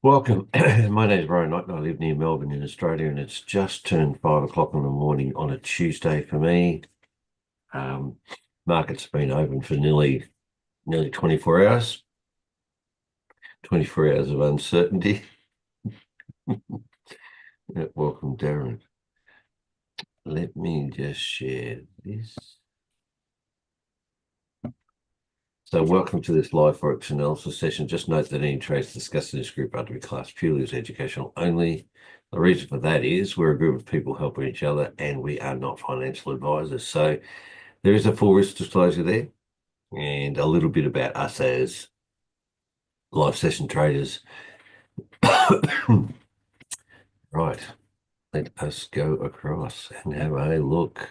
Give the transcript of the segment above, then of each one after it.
Welcome. My name is Brian Knight and I live near Melbourne in Australia, and it's just turned 5 o'clock in the morning on a Tuesday for me. Um, Market's been open for nearly 24 hours, 24 hours of uncertainty. Welcome, Darren. Let me just share this. So welcome to this live Forex analysis session. Just note that any trades discussed in this group are to be classed purely as educational only. The reason for that is we're a group of people helping each other and we are not financial advisors. So there is a full risk disclosure there and a little bit about us as live session traders. Right, let us go across and have a look.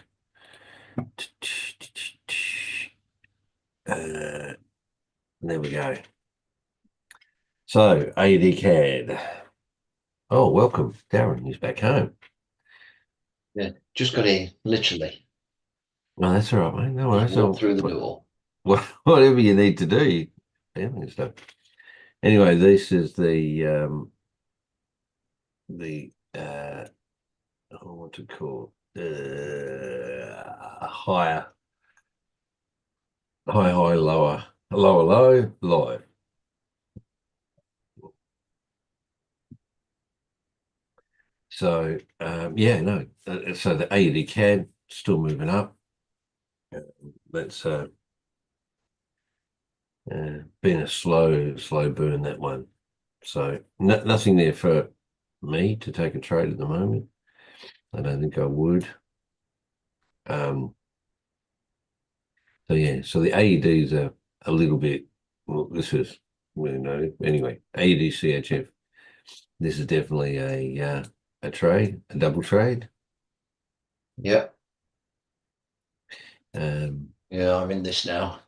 There we go. So AD CAD. Oh, welcome, Darren. He's back home. Yeah, just got in, literally. No, that's all right, mate. No Just worries. walked So, through the door. whatever you need to do, family stuff. Anyway, this is the I want to call higher, high, lower, low, live. So yeah, no. So the AUD CAD still moving up. That's been a slow burn, that one. So nothing there for me to take a trade at the moment. I don't think I would. Um, so yeah, so the AEDs are a little bit. Well, this is anyway. AED CHF. This is definitely a trade, a double trade. Yeah, Um, yeah, I'm in this now.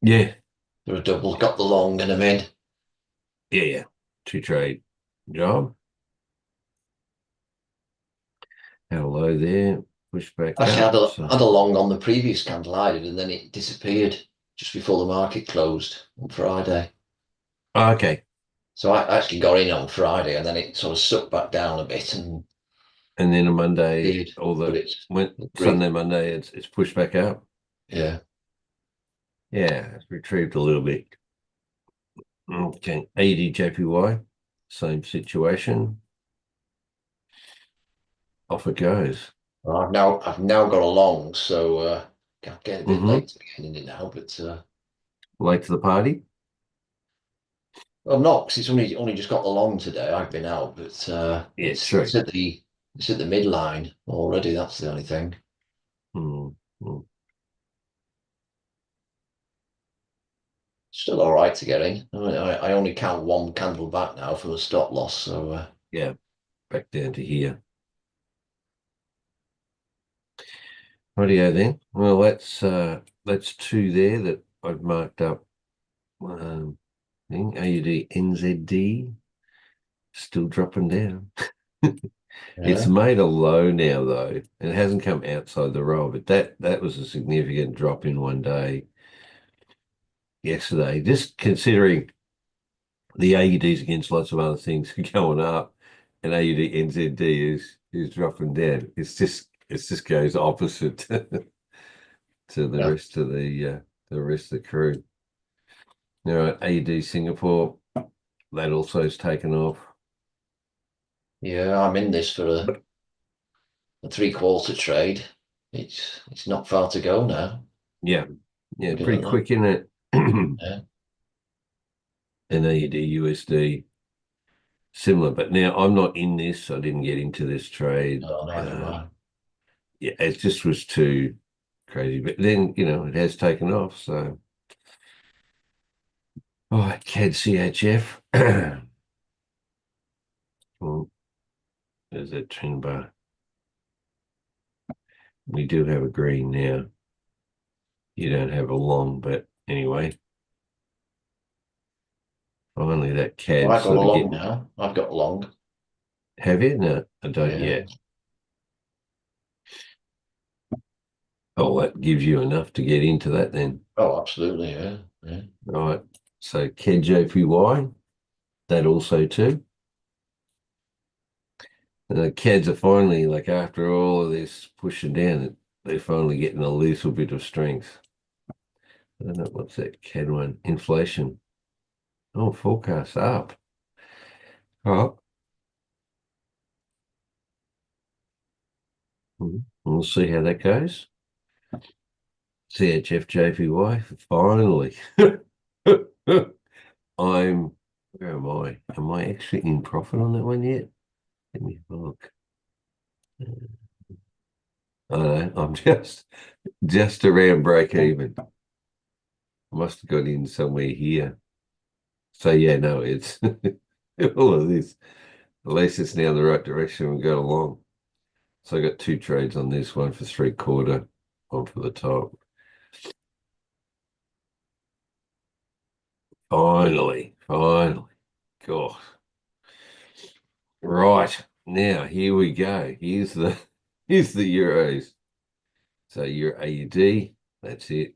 yeah, There a double, got the long and I'm in. yeah. Two trade job. Hello there. Push back Actually, I up. had a, So had a long on the previous candle I did, and then it disappeared just before the market closed on Friday. okay. So I actually got in on Friday, and then it sort of sucked back down a bit and And then a Monday, did, or but the it's went great. Sunday, Monday, it's pushed back up. Yeah, Yeah, it's retrieved a little bit. Okay, 80 JPY, same situation. Off it goes. well, I've now got a long, so I'm getting a bit Mm-hmm. late to be getting in it now, but Late to the party. well, not because it's only just got the long today. I've been out, but Yeah, it's true. it's at the midline already. That's the only thing. Mm-hmm. Still all right to get in. I only count one candle back now for the stop loss. So Yeah, back down to here. Rightio then. Well, that's two there that I've marked up. Thing AUD NZD still dropping down. It's yeah, made a low now though, and it hasn't come outside the roll, but that was a significant drop in one day yesterday. Just considering the AUDs against lots of other things are going up, and AUD NZD is dropping down. It just goes opposite to the yeah, rest of the rest of the crew. All right, AUD Singapore, that also has taken off. yeah. I'm in this for a three-quarter trade. It's not far to go now. Yeah, yeah, Looking pretty at that. quick in it. And Yeah. AUD USD similar, but now I'm not in this. I didn't get into this trade. No, neither am I. Yeah, it just was too crazy. But then, it has taken off. So, oh, CAD CHF. Well, there's that trend bar. We do have a green now. You don't have a long, but anyway, finally that Well, CAD I've got a sort of long getting. now. I've got long. Have you? No, I don't Yeah. yet. Oh, that gives you enough to get into that then. Oh, absolutely. Yeah. Yeah. Right. So CAD JPY. that also too. And the kids are finally, like, after all of this pushing down, they're finally getting a little bit of strength. I don't know what's that CAD one. Inflation. Oh, forecast up. All right. We'll see how that goes. CHF JPY, finally. Where am I? Am I actually in profit on that one yet? Let me have a look. I don't know, I'm just around break even. I must have got in somewhere here. So yeah, no, it's all of this. At least it's now the right direction and go along. So I got two trades on this, one for 3/4, one for the top. Finally, finally. God. Right. Now here we go. Here's the euros. So your AUD, that's it.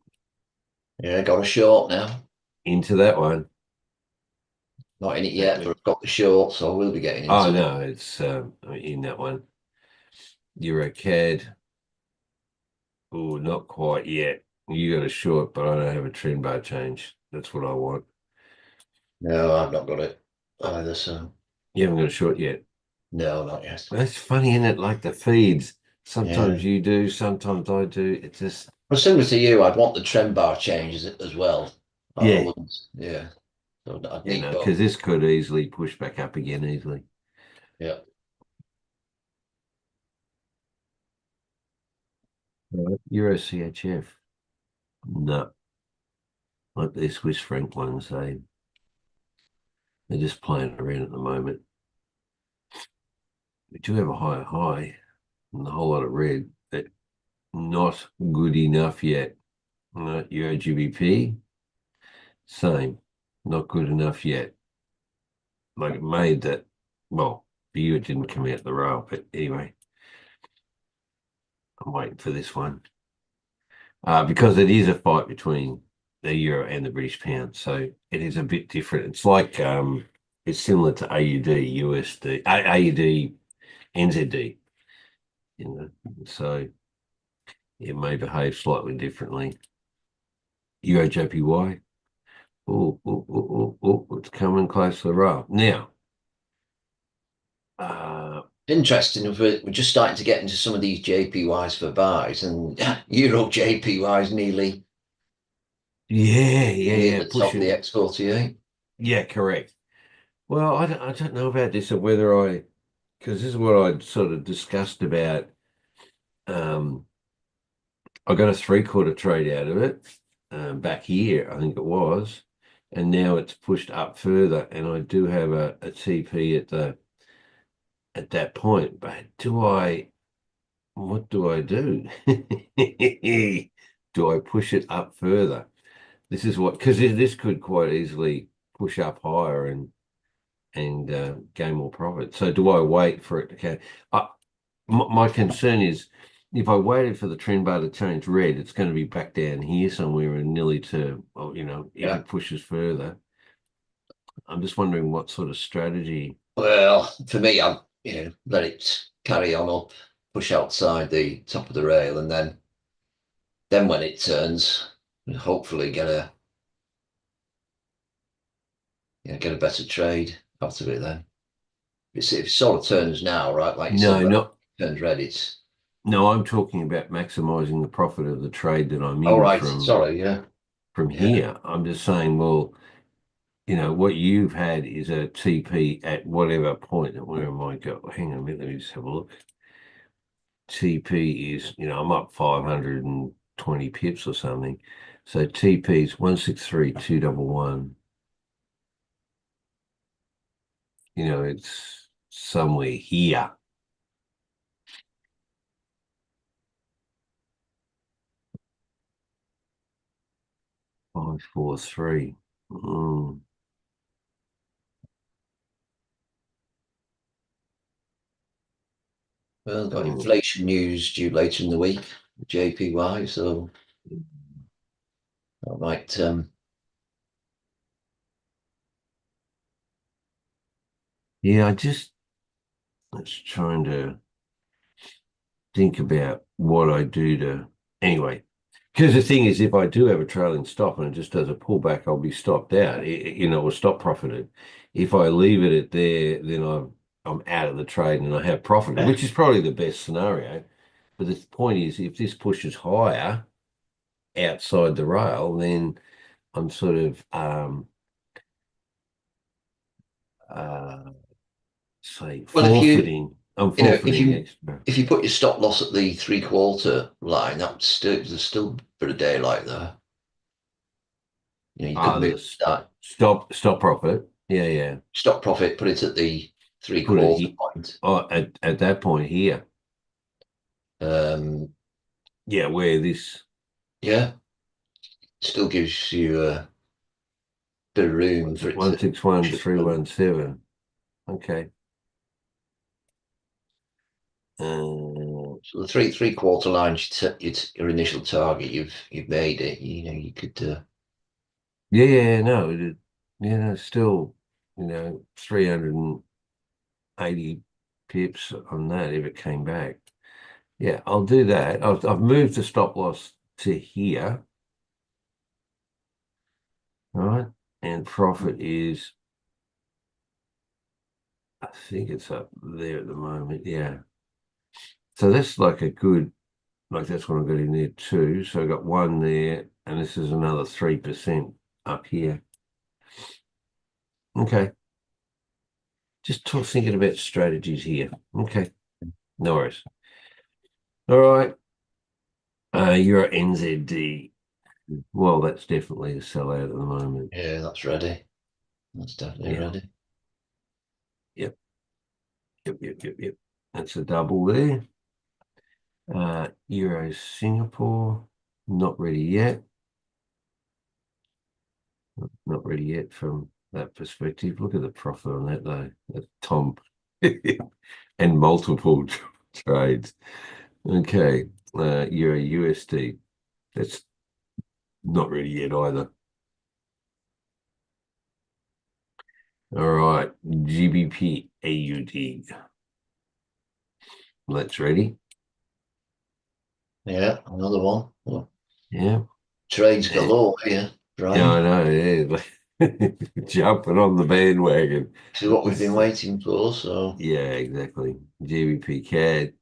Yeah, got a short now. Into that one. Not in it yet, but I've got the short, so I will be getting Oh into it. no, it's in that one. Euro CAD. Oh, not quite yet. You got a short, but I don't have a trend bar change. That's what I want. No, I've not got it either, so You haven't got a short yet. no, not yet. That's funny, isn't it? Like the feeds. Yeah. Sometimes you do, sometimes I do. It's just, Well, similar to you, I'd want the trend bar changes as well. I yeah, wouldn't, yeah. So I'd you need know, both. because this could easily push back up again easily. Yeah. Right. Euro CHF. No, like the Swiss franc ones, they're just playing around at the moment. We do have a higher high and a whole lot of red, but not good enough yet. Euro GBP, same, not good enough yet. Like it made that, well, for you it didn't come out the rail, but anyway, I'm waiting for this one. Because it is a fight between the euro and the British pound, so it is a bit different. It's like it's similar to AUD, USD, AUD, NZD, you know. So it may behave slightly differently. Euro JPY, it's coming close to the rail now. Uh, Interesting. If we're just starting to get into some of these JPYs for buys, and Euro JPYs nearly at yeah, the top of the pushing. X48. Yeah, correct. Well, I don't know about this or whether because this is what I'd sort of discussed about. Um, I got a 3/4 trade out of it back here, I think it was, and now it's pushed up further, and I do have a TP at that point. But what do I do? Do I push it up further? This is what because this could quite easily push up higher and gain more profit. So do I wait for it to go? My concern is if I waited for the trend bar to change red, it's going to be back down here somewhere and nearly to, well, if Yeah. it pushes further. I'm just wondering what sort of strategy. Well, for me, I'm let it carry on up, push outside the top of the rail, and then when it turns, hopefully get a better trade out of it. Then if it sort of turns now, right, like you said, No, right, not turns red. It's no. I'm talking about maximizing the profit of the trade that I'm all in right. from Sorry, yeah, from yeah, here. I'm just saying, well, what you've had is a TP at whatever point. Where am I go? Hang on a minute, let me just have a look. TP is, I'm up 520 pips or something. So TP is 163,211. It's somewhere here. 543. well, got Mm. inflation news due later in the week, JPY. So that might Yeah, I just was trying to think about what I do to anyway. Because the thing is, if I do have a trailing stop and it just does a pullback, I'll be stopped out, or stop profited. If I leave it at there, then I'm out of the trade and I have profited, Yeah. which is probably the best scenario. But the point is, if this pushes higher outside the rail, then I'm sort of uh say Well, if you forfeiting. I'm you know forfeiting extra. if you put your stop loss at the 3/4 line, that's still there's still for a day like that. You could move The that stop profit. Yeah, yeah. stop profit, put it at the three Put it quarter here. point. Oh, at that point here. Um, Yeah, where this yeah, still gives you a bit of room was for it it to 161 push up and 317. Okay. Uh, so the three quarter line, it's your initial target. You've made it. You could. yeah, yeah, no, yeah, no, still, 380 pips on that if it came back. Yeah, I'll do that. I've moved the stop loss to here, all right? And profit is, I think it's up there at the moment. Yeah. So that's like a good, like that's what I got in there too. So I got one there, and this is another 3% up here. Okay. Just thinking about strategies here. Okay. No worries. All right. You're NZD. Well, that's definitely a sellout at the moment. Yeah, that's ready. That's definitely Yeah. ready. Yep. Yep. Yep. Yep. Yep. That's a double there. Euro Singapore. Not ready yet. Not ready yet from that perspective. Look at the profit on that though. That's Tom and multiple trades. Okay. Euro USD. That's not ready yet either. All right. GBP AUD. That's ready. Yeah, another one. Well, Yeah. trades Eh, galore here, Yeah, I Brian. know. Yeah. Jumping on the bandwagon. This is what we've been It's, waiting for. So yeah, exactly. GBP CAD.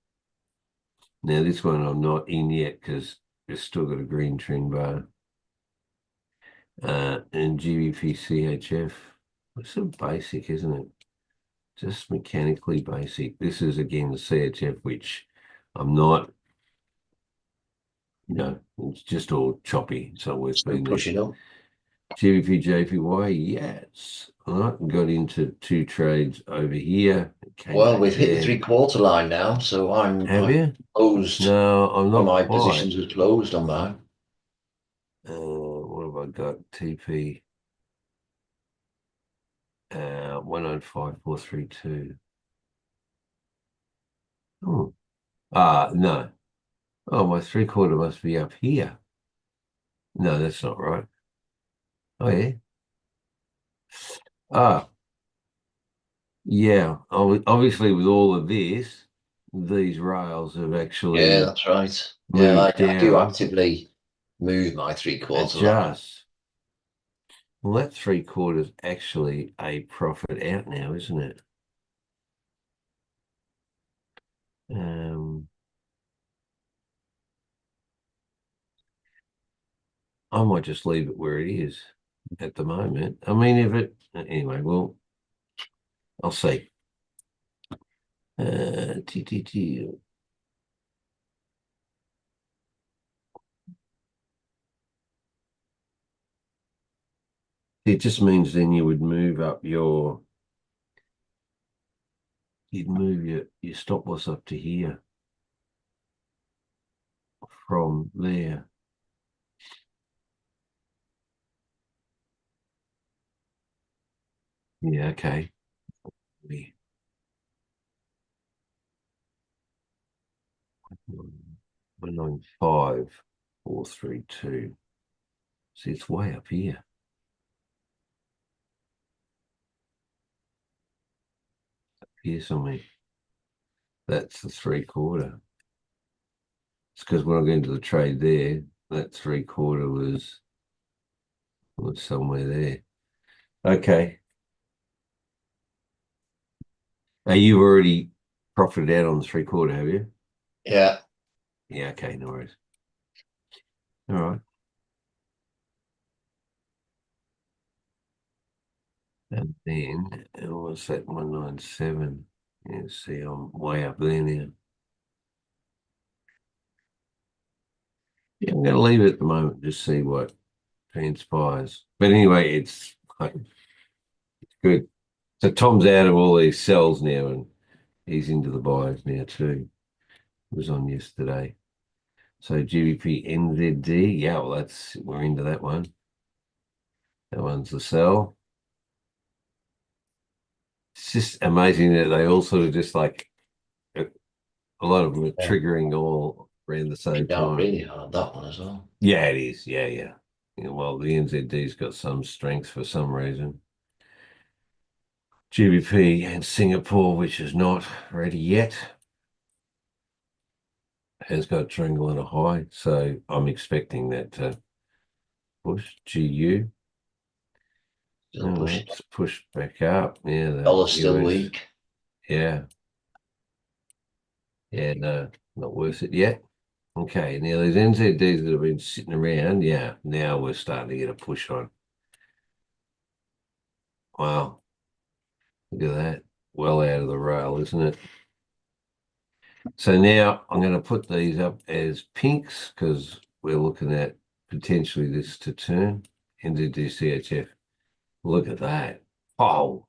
Now, this one I'm not in yet because it's still got a green trend bar. And GBP CHF. It's so basic, isn't it? Just mechanically basic. This is again the CHF, which I'm not, it's just all choppy. So we've still been there. pushing up. GBP JPY, yes. All right, got into two trades over here. It came Well, back we've hit the there. three-quarter line now, so Have I'm you? closed. No, I'm All not my quite. positions are closed on mine. What have I got? TP 105432. Oh, no. Oh, my three quarter must be up here. No, that's not right. Oh, yeah. Ah, yeah. Obviously, with all of this, these rails have Yeah, actually that's right. Yeah, moved I do down, actively move my three-quarter line. adjust. Well, that three quarters actually a profit out now, isn't it? Um, I might just leave it where it is at the moment. I mean, if it anyway, well, I'll see. TTT. It just means then you would move up you'd move your stop loss up to here from there. Yeah, okay. 195432. See, it's way up here. disappears on me. That's the 3/4. It's because when I go into the trade there, that 3/4 was somewhere there. Okay. Now you've already profited out on the 3/4, have you? Yeah. Yeah, okay, no worries. All right. And then what's that 197? Yeah, see, I'm way up there now. Yeah, I'm going to leave it at the moment, just see what transpires. But anyway, it's good. So Tom's out of all these sells now, and he's into the buyers now too. It was on yesterday. So GBP NZD, yeah, well, we're into that one. That one's the sell. It's just amazing that they all sort of just like a lot of them are triggering all around the same Down time. really hard, that one as well. Yeah, it is. Yeah, yeah. Well, the NZD's got some strength for some reason. GBP and Singapore, which is not ready yet, has got a triangle and a high. So I'm expecting that to push. GU. Still pushing. It's pushed back up. Yeah, the Dollar's still US. weak. Yeah. Yeah, no, not worth it yet. Okay, now these NZDs that have been sitting around, yeah, now we're starting to get a push on. Wow, look at that. Well out of the rail, isn't it? So now I'm going to put these up as pinks because we're looking at potentially this to turn. NZD-CHF. Look at that. Oh,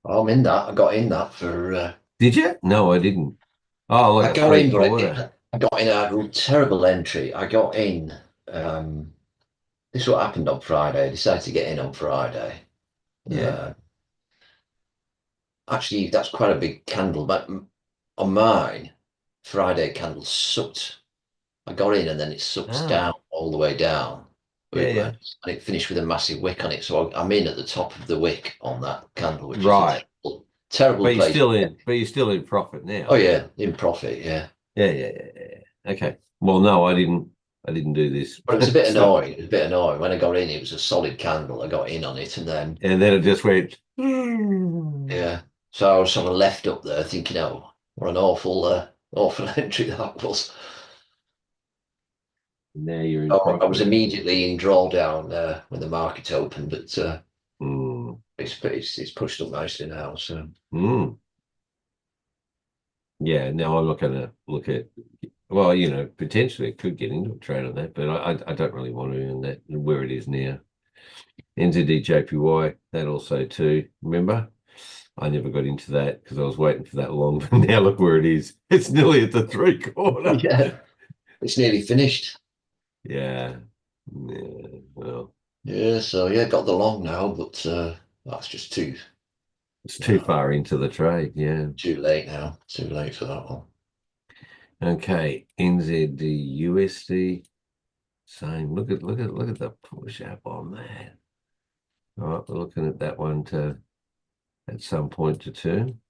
I'm in that. I got in that for. did you? No, I didn't. Oh, look, I a got in, but 3/4. I got in a terrible entry. I got in. This is what happened on Friday. I decided to get in on Friday. Yeah. Actually, that's quite a big candle, but on mine, Friday candle sucked. I got in and then it sucked Ah, down all the way down. yeah, yeah. And it finished with a massive wick on it. So I'm in at the top of the wick on that candle, which is a Right. terrible, terrible But place. you're still in profit Oh now. yeah, in profit, yeah. Yeah, yeah, yeah, yeah. Okay. Well, no, I didn't do this. But it was a bit So, annoying. It was a bit annoying. When I got in, it was a solid candle. I got in on it and then and then it just went. yeah. So I was sort of left up there thinking, oh, what an awful entry that was. Now you're in I was profit. immediately in drawdown when the market opened, but Mm. it's pushed up nicely now. So Mm. Yeah, no, I'm not going to look at. Well, potentially it could get into a trade on that, but I don't really want to in that where it is now. NZD JPY, that also too. Remember, I never got into that because I was waiting for that long. But now look where it is. It's nearly at the 3/4. yeah, it's nearly finished. Yeah. Yeah. Well, Yeah, so yeah, got the long now, but that's just it's too far into the trade. Yeah. too late now. Too late for that one. Okay. NZD USD. Same. Look at the push up on that. All right, we're looking at that one to at some point to turn.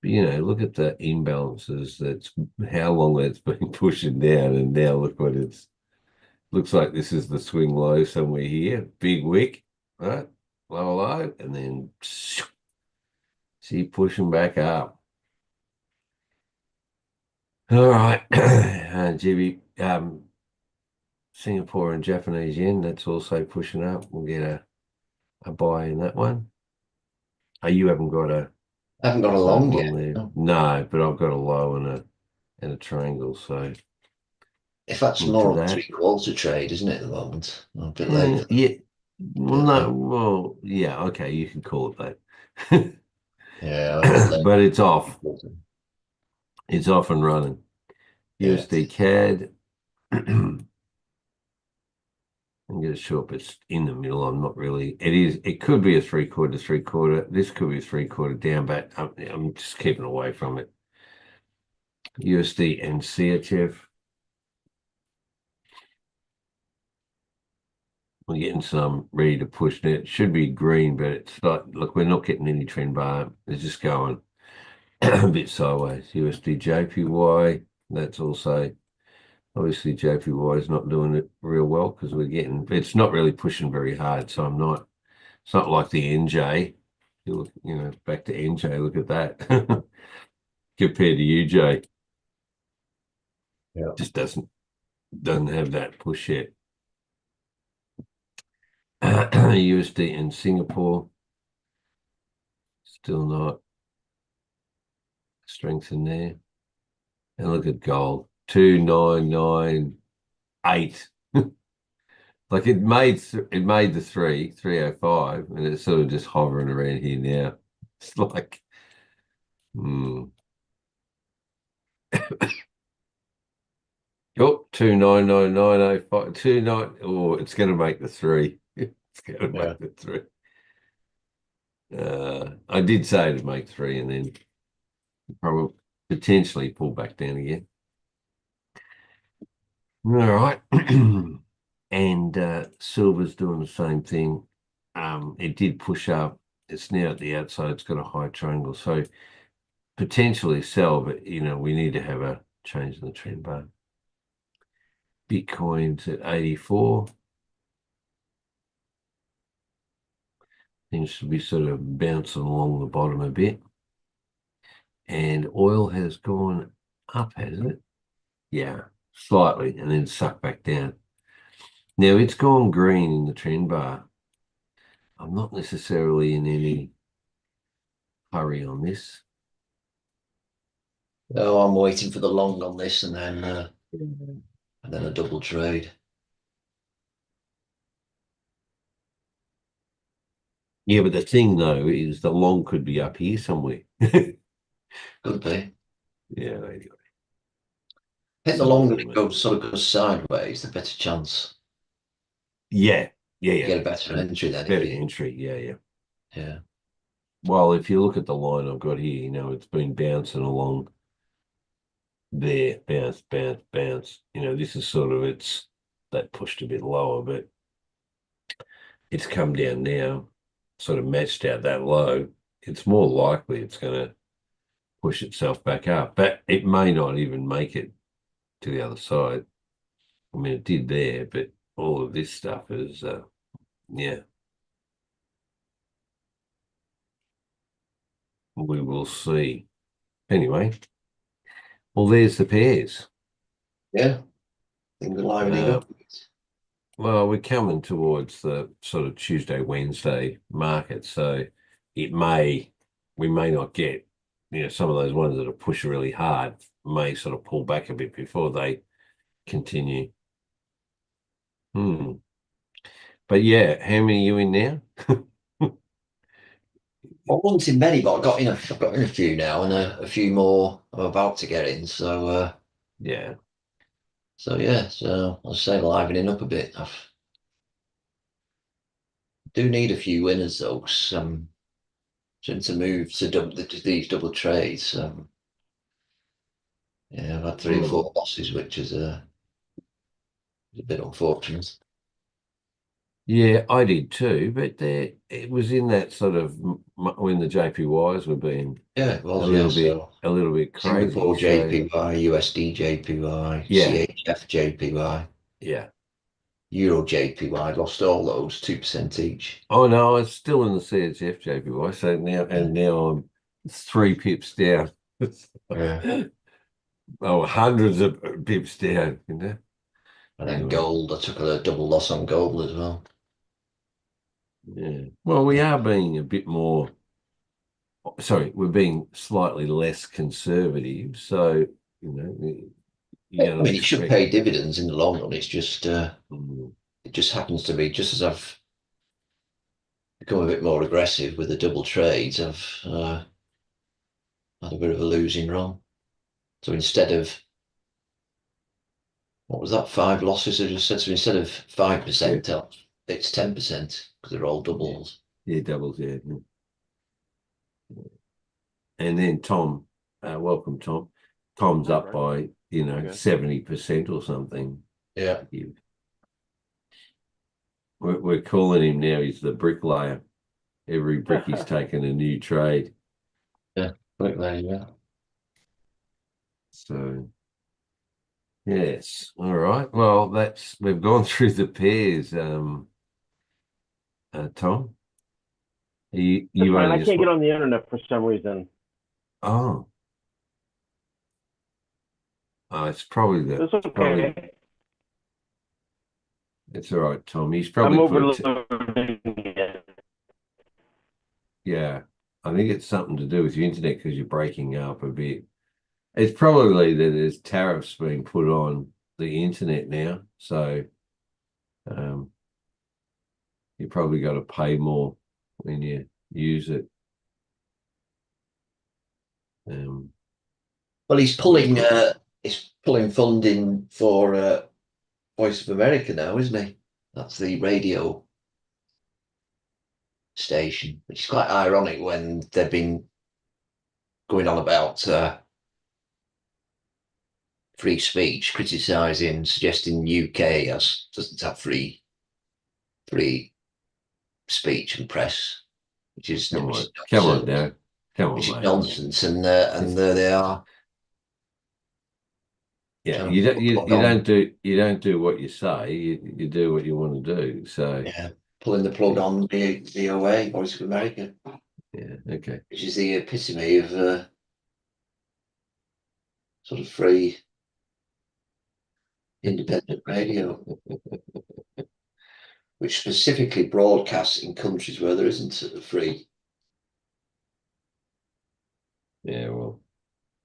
But, look at the imbalances. That's how long that's been pushing down, and now look what it's. Looks like this is the swing low somewhere here. Big wick, right? Low, low, and then see pushing back up. All right, GB, Singapore and Japanese yen. That's also pushing up. We'll get a buy in that one. Oh, you haven't got a I haven't got a low long yet. on there. No. No, but I've got a low and a triangle. So If that's into more of a that. three-quarter trade, isn't it, at the moment? I'm a bit late for that. Yeah. Well, Bit no. late. Well, yeah. Okay, you can call it that. Yeah, I'm a bit late. But it's off. It's off and running. Yeah. USD CAD. I'm going to show up. It's in the middle. I'm not really. It is. It could be a 3/4, 3/4. This could be a 3/4 down, but I'm just keeping away from it. USD and CHF. We're getting some ready to push. Now, it should be green, but it's not. Look, we're not getting any trend bar. It's just going a bit sideways. USD JPY, that's also obviously JPY is not doing it real well because it's not really pushing very hard. So it's not like the NJ. Back to NJ, look at that compared to UJ, Yeah. just doesn't have that push yet. USD in Singapore, still not strength in there. And look at gold, 2998. Like it made the 305, and it's sort of just hovering around here now. It's like, oh, 299905, 29. Oh, it's going to make the three. It's going to Yeah. make the three. I did say to make three, and then probably potentially pull back down again. All right. And silver's doing the same thing. It did push up. It's now at the outside. It's got a high triangle. So potentially sell, but we need to have a change in the trend bar. Bitcoin's at 84. Seems to be sort of bouncing along the bottom a bit. And oil has gone up, hasn't it? Yeah, slightly, and then sucked back down. Now it's gone green in the trend bar. I'm not necessarily in any hurry on this. Oh, I'm waiting for the long on this, and then a double trade. Yeah, but the thing though is the long could be up here somewhere. Could be. Yeah, anyway. I think the So longer it goes, sort of goes sideways, the better chance yeah, you get a better entry then. If better it, entry. Yeah. yeah, Well, if you look at the line I've got here, it's been bouncing along there, bounce, bounce, bounce. This is sort of that pushed a bit lower, but it's come down now, sort of matched out that low. It's more likely it's going to push itself back up, but it may not even make it to the other side. I mean, it did there, but all of this stuff is, yeah, we will see. Anyway, well, there's the pairs. yeah, things are livening Uh, up. well, we're coming towards the sort of Tuesday, Wednesday market, so we may not get, some of those ones that are pushing really hard may sort of pull back a bit before they continue. But yeah, how many are you in now? I wanted many, but I've got in a few now, and a few more I'm about to get in. Yeah. So yeah, so I'll say livening up a bit. I do need a few winners though, 'cause trying to move to these double trades. Yeah, I've had three or Mm. four losses, which is a bit unfortunate. Yeah, I did too, but it was in that sort of when the JPYs were being Yeah, it a was, yeah. little bit So a little bit crazy. Singapore So JPY, USD JPY, yeah, CHF JPY, yeah. Euro JPY, lost all those 2% each. Oh no, it's still in the CHF JPY. So Yeah. now I'm 3 pips down. Yeah. Oh, hundreds of pips down. And then Anyway, gold, I took a double loss on gold as well. yeah. Well, we are being a bit more. Sorry, we're being slightly less conservative. So you're I going to mean, it should expect. pay dividends in the long run. It's just, Mm, it just happens to be just as I've become a bit more aggressive with the double trades, I've had a bit of a losing run. So instead of, what was that, five losses I just said? So instead of yeah, 5%, it's 10% because they're all yeah, doubles. yeah, doubles, yeah. And then Tom, welcome, Tom. Tom's up by 70% or something. Yeah. we're calling him now. He's the bricklayer. Every brick he's taken a new trade. Yeah, right there you go. So yes, all right. Well, we've gone through the pairs. Tom, That's you fine. only I just can't get on the internet for some reason. oh, oh, it's probably It's okay. it's all right, Tom. He's I'm probably overloading it. yeah. I think it's something to do with your internet because you're breaking up a bit. It's probably that there's tariffs being put on the internet now, so um, you probably got to pay more when you use it. Um, Well, you put he's pulling funding for Voice of America now, isn't he? That's the radio station, which is quite ironic when they've been going on about free speech, criticising, suggesting UK doesn't have free speech and press, which is come on, Darren, come on, which is mate. nonsense. And It's, there they are yeah, trying to put the plug on, you don't do what you say. You do what you want to do. So yeah, pulling the plug yeah, on VOA, Voice of America, yeah, okay. which is the epitome of sort of free independent radio, which specifically broadcasts in countries where there isn't a Yeah, well,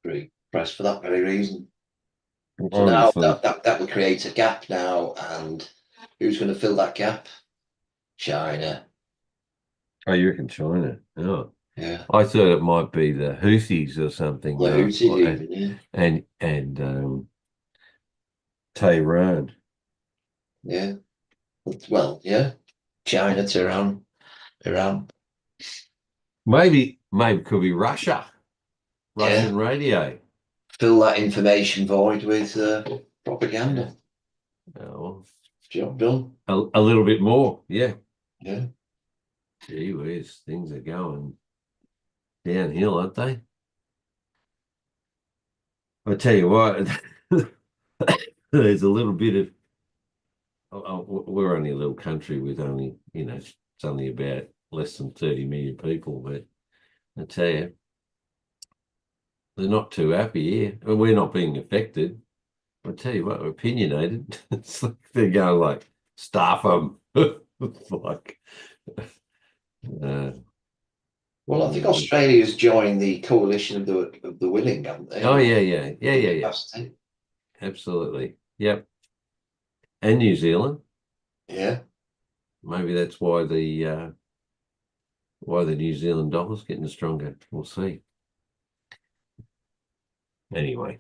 free press for that very reason. So now obviously. that would create a gap now, and who's going to fill that gap? China. Oh, you reckon China? Oh, Yeah. I thought it might be the Houthis or something. The Houthis even, yeah. And Tehran. Yeah. Well, yeah. China, Iran. Maybe it could be Russia. Yeah. Russian radio. Fill that information void with propaganda. Oh, Job done. a little bit more. Yeah. Yeah. Gee whiz, things are going downhill, aren't they? I tell you what, there's a little bit of. We're only a little country with only, it's only about less than 30 million people, but I tell you, they're not too happy here. Well, we're not being affected. I tell you what, we're opinionated. It's like they're going like, staff them. Like, uh, Well, I think Australia's joined the coalition of the willing, haven't they? oh yeah. Absolutely. Yep. And New Zealand. Yeah. Maybe that's why the New Zealand dollar's getting stronger. We'll see. Anyway.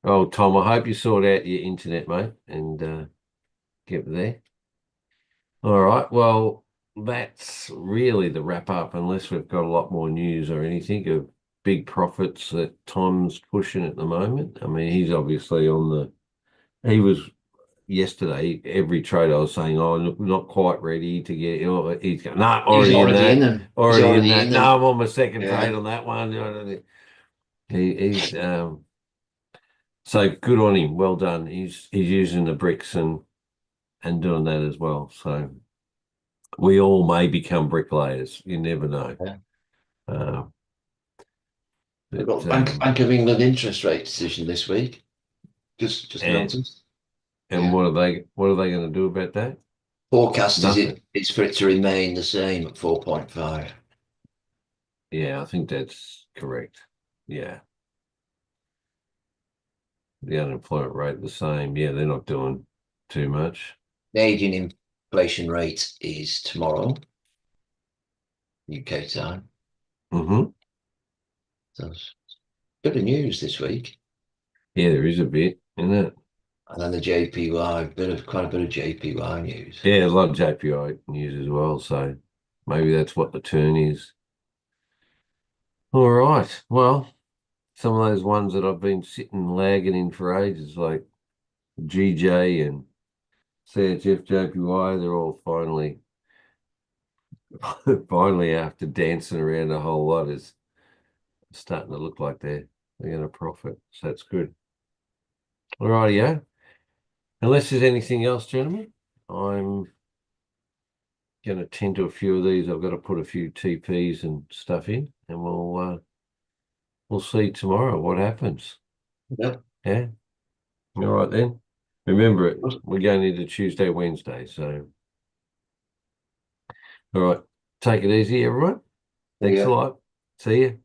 Oh, Tom, I hope you sort out your internet, mate, and get there. All right. Well, that's really the wrap up, unless we've got a lot more news or anything of big profits that Tom's pushing at the moment. I mean, he's obviously he was yesterday, every trade I was saying, oh, not quite ready to get, he's going, no, He's already in already in that, them. He's already in already that. in No, them. I'm on my second Yeah. trade on that one. He's so good on him. Well done. He's using the bricks and doing that as well. So we all may become bricklayers. You never know. Yeah. Uh, We've but got Bank of England interest rate decision this week. Just and noticed. and Yeah. what are they going to do about that? Forecast Nothing. is for it to remain the same at 4.5. Yeah, I think that's correct. Yeah. The unemployment rate the same. Yeah, they're not doing too much. Canadian inflation rate is tomorrow, UK time. Mm-hmm. So it's bit of news this week. Yeah, there is a bit, isn't it? And then the JPY, quite a bit of JPY news. Yeah, there's a lot of JPI news as well. So maybe that's what the turn is. All right. Well, some of those ones that I've been sitting lagging in for ages, like GJ and See Jeff JPY, they're all finally finally after dancing around a whole lot is starting to look like they're going to profit. So that's good. All righty, yeah. Unless there's anything else, gentlemen, I'm going to tend to a few of these. I've got to put a few TPs and stuff in, and we'll see tomorrow what happens. Yep. Yeah. All right then. Remember it. We're going into Tuesday, Wednesday. So, all right. Take it easy, everyone. Thanks a lot. See you.